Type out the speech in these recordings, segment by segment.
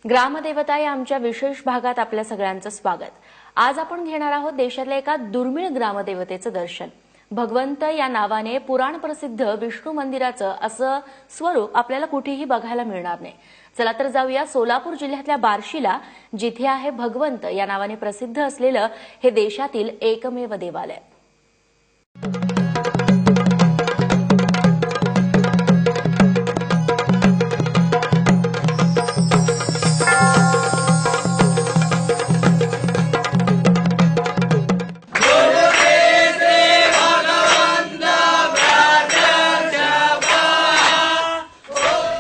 ग्रामदेवता या आमच्या विशेष भागात आपल्या सगळ्यांचं स्वागत। आज आपण घेणार आहोत देशातल्या एका दुर्मिळ ग्रामदेवतेचं दर्शन। भगवंत या नावाने पुराण प्रसिद्ध विष्णू मंदिराचं असं स्वरूप आपल्याला कुठेही बघायला मिळणार नाही। चला तर जाऊया सोलापूर जिल्ह्यातल्या बार्शीला, जिथे आहे भगवंत या नावाने प्रसिद्ध असलेलं हे देशातील एकमेव देवालय।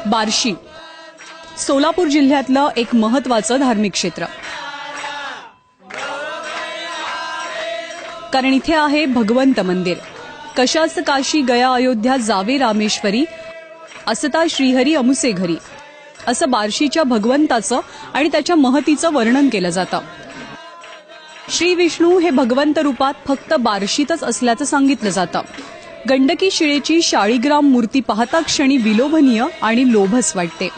बार्शी सोलापूर जिल्ह्यातलं एक महत्त्वाचं धार्मिक क्षेत्र, कारण इथे आहे भगवंत मंदिर। कशाच काशी गया अयोध्या जावे रामेश्वरी, असता श्रीहरी अमुसे घरी, असं बार्शीच्या भगवंताचं आणि त्याच्या महतीचं वर्णन केलं जातं। श्री विष्णू हे भगवंत रूपात फक्त बार्शीतच असल्याचं सांगितलं जातं। गंडकी शिळेची शाळीग्राम मूर्ती पाहता क्षणी विलोभनीय आणि लोभस वाटते।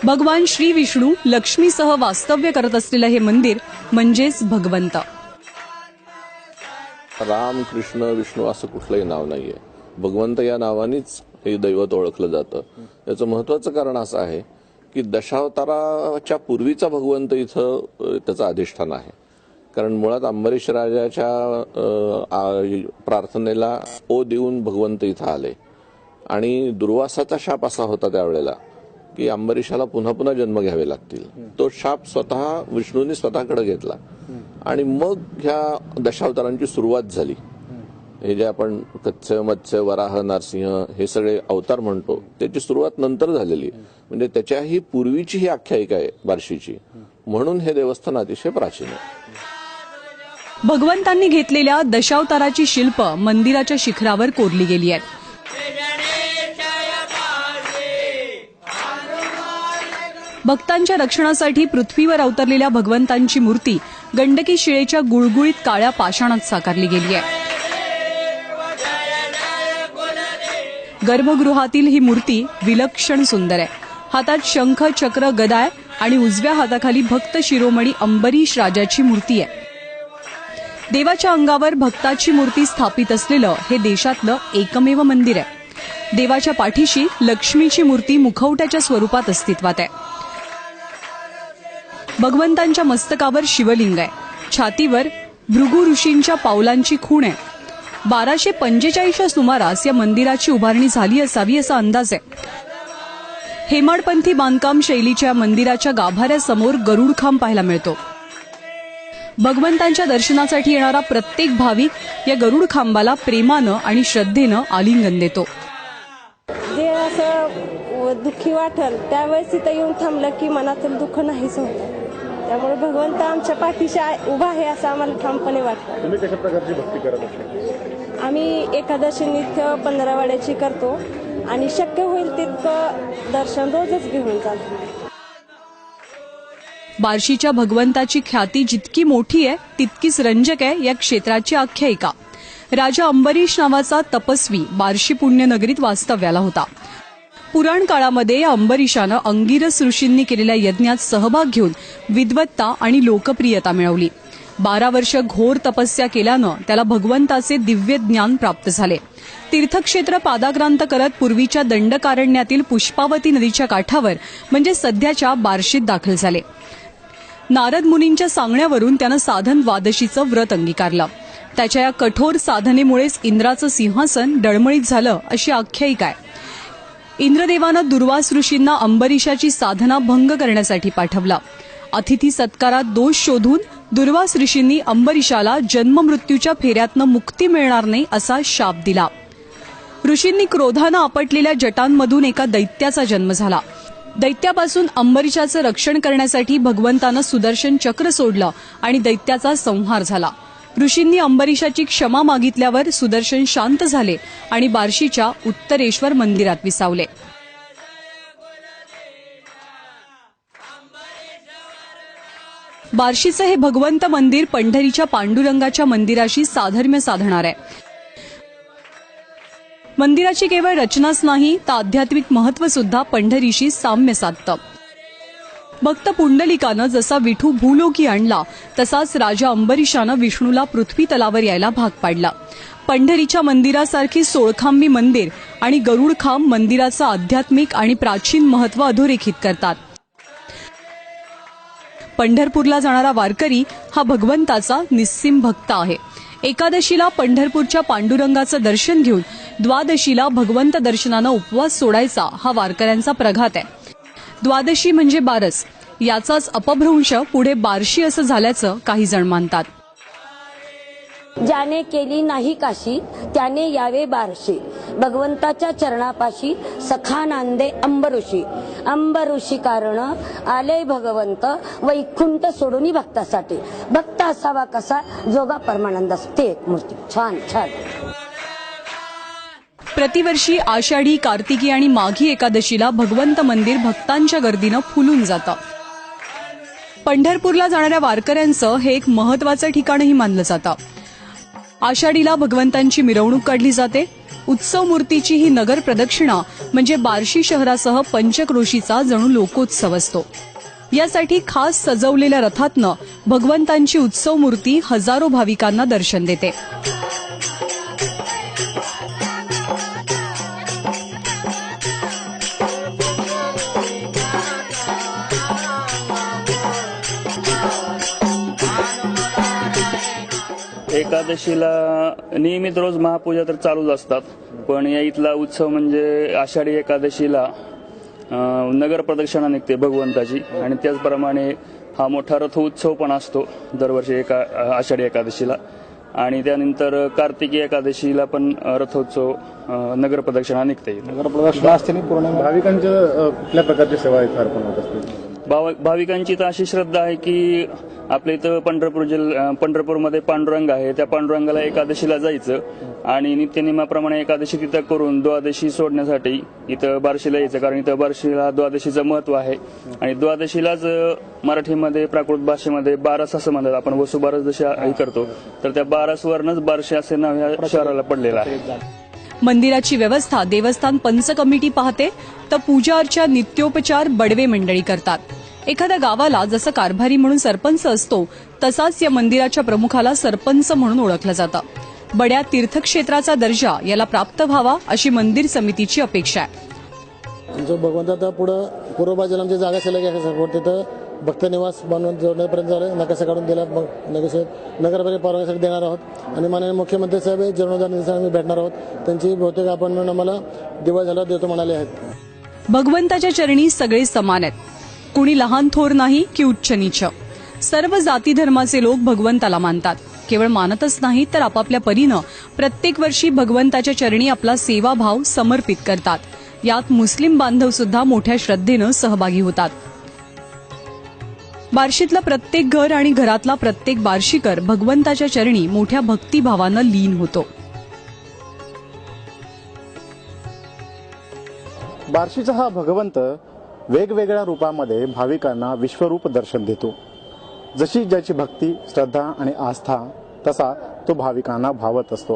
भगवान श्री विष्णू लक्ष्मीसह वास्तव्य करत असलेलं हे मंदिर म्हणजेच भगवंत। राम कृष्ण विष्णू असं कुठलंही नाव नाहीये, भगवंत या नावानेच हे दैवत ओळखलं जातं। याचं महत्त्वाचं कारण असं आहे की दशावताराच्या पूर्वीचा भगवंत इथं त्याचं अधिष्ठान आहे। कारण मुळात अंबरीश राजाच्या प्रार्थनेला ओ देऊन भगवंत इथं आले आणि दुर्वासाचा शाप असा होता त्यावेळेला की अंबरीशाला पुन्हा पुन्हा जन्म घ्यावे लागतील। तो शाप स्वतः विष्णूंनी स्वतःकडे घेतला आणि मग ह्या दशावतारांची सुरुवात झाली। हे जे आपण कत्स्य मत्स्य वराह नरसिंह हे सगळे अवतार म्हणतो त्याची सुरुवात नंतर झालेली, म्हणजे त्याच्याही पूर्वीची ही आख्यायिका आहे बार्शीची, म्हणून हे देवस्थान अतिशय प्राचीन आहे। भगवंतांनी घेतलेल्या दशावताराची शिल्प मंदिराच्या शिखरावर कोरली गेली आहेत। भक्तांच्या रक्षणासाठी पृथ्वीवर अवतरलेल्या भगवंतांची मूर्ती गंडकी शिळेच्या गुळगुळीत काळ्या पाषाणात साकारली गेली आहे। गर्भगृहातील ही मूर्ती विलक्षण सुंदर आहे। हातात शंख चक्र गदा आणि उजव्या हाताखाली भक्त शिरोमणी अंबरीश राजाची मूर्ती आहे। देवाच्या अंगावर भक्ताची मूर्ती स्थापित असलेलं हे देशातलं एकमेव मंदिर आहे। देवाच्या पाठीशी लक्ष्मीची मूर्ती मुखवट्याच्या स्वरूपात अस्तित्वात आहे। भगवंतांच्या मस्तकावर शिवलिंग आहे। छातीवर भृगु ऋषींच्या पावलांची खूण आहे। 1245च्या सुमारास या मंदिराची उभारणी झाली असावी असा अंदाज आहे। हेमाडपंथी बांधकाम शैलीच्या मंदिराच्या गाभाऱ्यासमोर गरुडखांब पाहायला मिळतो। भगवंतांच्या दर्शनासाठी येणारा प्रत्येक भाविक या गरुड खांबाला प्रेमानं आणि श्रद्धेनं आलिंगन देतो। जे असं दुःखी वाटल त्यावेळेस इथं येऊन थांबलं की मनातील दुःख नाहीच होतं। त्यामुळे भगवंत आमच्या पाठीशी उभा आहे असं आम्हाला ठामपणे वाटतं। तुम्ही कशा प्रकारची भक्ती करत असता? आम्ही एकादशी नित्य 15 वाड्याची करतो आणि शक्य होईल तितकं दर्शन रोजच घेऊन जातो। बार्शीच्या भगवंताची ख्याती जितकी मोठी आहे तितकीच रंजक आहे या क्षेत्राची आख्यायिका। राजा अंबरीश नावाचा तपस्वी बार्शी पुण्यनगरीत वास्तव्याला होता। पुराण काळामध्ये या अंबरीशानं अंगिरस ऋषींनी केलेल्या यज्ञात सहभाग घेऊन विद्वत्ता आणि लोकप्रियता मिळवली। 12 वर्ष घोर तपस्या केल्यानं त्याला भगवंताचे दिव्य ज्ञान प्राप्त झाले। तीर्थक्षेत्र पादाक्रांत करत पूर्वीच्या दंडकारण्यातील पुष्पावती नदीच्या काठावर म्हणजे सध्याच्या बार्शीत दाखल झाले। नारद मुनींच्या सांगण्यावरून त्यानं साधन द्वादशीचं व्रत अंगीकारलं। त्याच्या या कठोर साधनेमुळेच इंद्राचं सिंहासन डळमळीत झालं अशी आख्यायिका आहे। इंद्रदेवानं दुर्वास ऋषींना अंबरीशाची साधना भंग करण्यासाठी पाठवलं। अतिथी सत्कारात दोष शोधून दुर्वास ऋषींनी अंबरीशाला जन्ममृत्यूच्या फेऱ्यातनं मुक्ती मिळणार नाही असा शाप दिला। ऋषींनी क्रोधानं आपटलेल्या जटांमधून एका दैत्याचा जन्म झाला। दैत्यापासून अंबरीशाचं रक्षण करण्यासाठी भगवंतानं सुदर्शन चक्र सोडलं आणि दैत्याचा संहार झाला। ऋषींनी अंबरीशाची क्षमा मागितल्यावर सुदर्शन शांत झाले आणि बार्शीच्या उत्तरेश्वर मंदिरात विसावले। बार्शीचं हे भगवंत मंदिर पंढरीच्या पांडुरंगाच्या मंदिराशी साधर्म्य साधणार आहे। मंदिराची केवळ रचनाच नाही तर आध्यात्मिक महत्व सुद्धा पंढरीशी साम्य साधतं। भक्त पुंडलिकानं जसा विठू भूलोकी आणला तसाच राजा अंबरीशानं विष्णूला पृथ्वी तलावर यायला भाग पाडला. पंढरीच्या मंदिरासारखी सोळखांबी मंदिर आणि गरुडखांब मंदिराचं आध्यात्मिक आणि प्राचीन महत्त्व अधोरेखित करतात. पंढरपूरला जाणारा वारकरी हा भगवंताचा निस्सीम भक्त आहे. एकादशीला पंढरपूरच्या पांडुरंगाचं दर्शन घेऊन द्वादशीला भगवंत दर्शनानं उपवास सोडायचा हा वारकऱ्यांचा प्रघात आहे. द्वादशी म्हणजे बारस, याचाच अपभ्रंश पुढे बार्शी असं झाल्याचं काही जण मानतात. ज्याने केली नाही काशी त्याने यावे बारशी. भगवंताच्या चरणापाशी सखा नांदे अंबऋषी. अंबऋषी कारण आले भगवंत वैकुंठ सोडून भक्तासाठी. भक्त असावा कसा जोगा परमानंद. ते एक मूर्ती छान छान. प्रतिवर्षी आषाढी, कार्तिकी आणि माघी एकादशीला भगवंत मंदिर भक्तांच्या गर्दीनं फुलून जातं. पंढरपूरला जाणाऱ्या वारकऱ्यांचं हे एक महत्वाचं ठिकाणही मानलं जातं. आषाढीला भगवंतांची मिरवणूक काढली जाते. उत्सव मूर्तीची ही नगर प्रदक्षिणा म्हणजे बार्शी शहरासह पंचक्रोशीचा जणू लोकोत्सव असतो. यासाठी खास सजवलेल्या रथातनं भगवंतांची उत्सव मूर्ती हजारो भाविकांना दर्शन देते. एकादशीला नियमित रोज महापूजा तर चालूच असतात, पण या इथला उत्सव म्हणजे आषाढी एकादशीला नगर प्रदक्षिणा निघते भगवंताची आणि त्याचप्रमाणे हा मोठा रथ उत्सव पण असतो दरवर्षी आषाढी एकादशीला. आणि त्यानंतर कार्तिकी एकादशीला पण रथोत्सव नगर प्रदक्षिणा निघते. नगर प्रदक्षिणा असते पूर्ण भाविकांच्या कुठल्या प्रकारची सेवा इथे अर्पण होत असते? भाविकांची तर अशी श्रद्धा आहे की आपल्या इथं पंढरपूरमध्ये पांडुरंग आहे, त्या पांडुरंगाला एकादशीला जायचं आणि नित्यनियमाप्रमाणे एकादशी तिथं करून द्वादशी सोडण्यासाठी इथं बार्शीला यायचं. कारण इथं बार्शीला द्वादशीचं महत्व आहे आणि द्वादशीलाच मराठीमध्ये प्राकृत भाषेमध्ये बारस असं म्हणतात. आपण वसुबारस जशी हे करतो तर त्या बारसवरनच बार्शी असे नाव ह्या शहराला पडलेलं आहे. मंदिराची व्यवस्था देवस्थान पंच कमिटी पाहते तर पूजा अर्चा नित्योपचार बडवे मंडळी करतात. एखाद्या गावाला जसं कारभारी म्हणून सरपंच असतो तसाच या मंदिराच्या प्रमुखाला सरपंच म्हणून ओळखलं जातं. बड्या तीर्थक्षेत्राचा दर्जा याला प्राप्त व्हावा अशी मंदिर समितीची अपेक्षा आहे. जो भगवंताचा पुढं पूर्व बाजूला आमची जागा शिल्लक आहे, तिथं भक्त निवास बनवून जोडण्यापर्यंत झालं. नकाशा काढून दिला, नगरपालिका परवानगीसाठी देणार आहोत आणि माननीय मुख्यमंत्री साहेब जीर्णोद्धार निधीसाठी आम्ही भेटणार आहोत. त्यांची बहुतेक अपॉइंटमेंट आम्हाला दिवाळी झाल्यावर देतो म्हणाले आहेत. भगवंताच्या चरणी सगळे समान आहेत. कुणी लहान थोर नाही की उच्च नीच. सर्व जाती धर्माचे लोक भगवंताला मानतात. केवळ मानतच नाही तर आपापल्या परीनं प्रत्येक वर्षी भगवंताच्या चरणी आपला सेवाभाव समर्पित करतात. यात मुस्लिम बांधव सुद्धा मोठ्या श्रद्धेनं सहभागी होतात. बार्शीतलं प्रत्येक घर आणि घरातला प्रत्येक बार्शीकर भगवंताच्या चरणी मोठ्या भक्तिभावानं लीन होतो. बार्शीचा हा भगवंत वेगवेगळ्या रूपामध्ये भाविकांना विश्वरूप दर्शन देतो. जशी ज्याची भक्ती, श्रद्धा आणि आस्था तसा तो भाविकांना भावत असतो.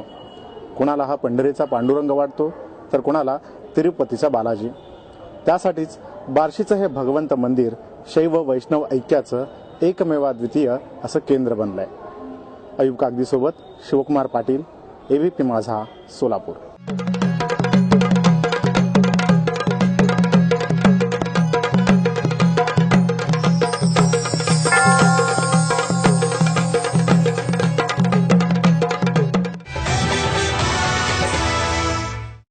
कुणाला हा पंढरीचा पांडुरंग वाटतो तर कुणाला तिरुपतीचा बालाजी. त्यासाठीच बार्शीचं हे भगवंत मंदिर शैव वैष्णव ऐक्याचं एकमेवाद्वितीय असं केंद्र बनलंय. अयूब कागदीसोबत शिवकुमार पाटील, एबीपी माझा, सोलापूर.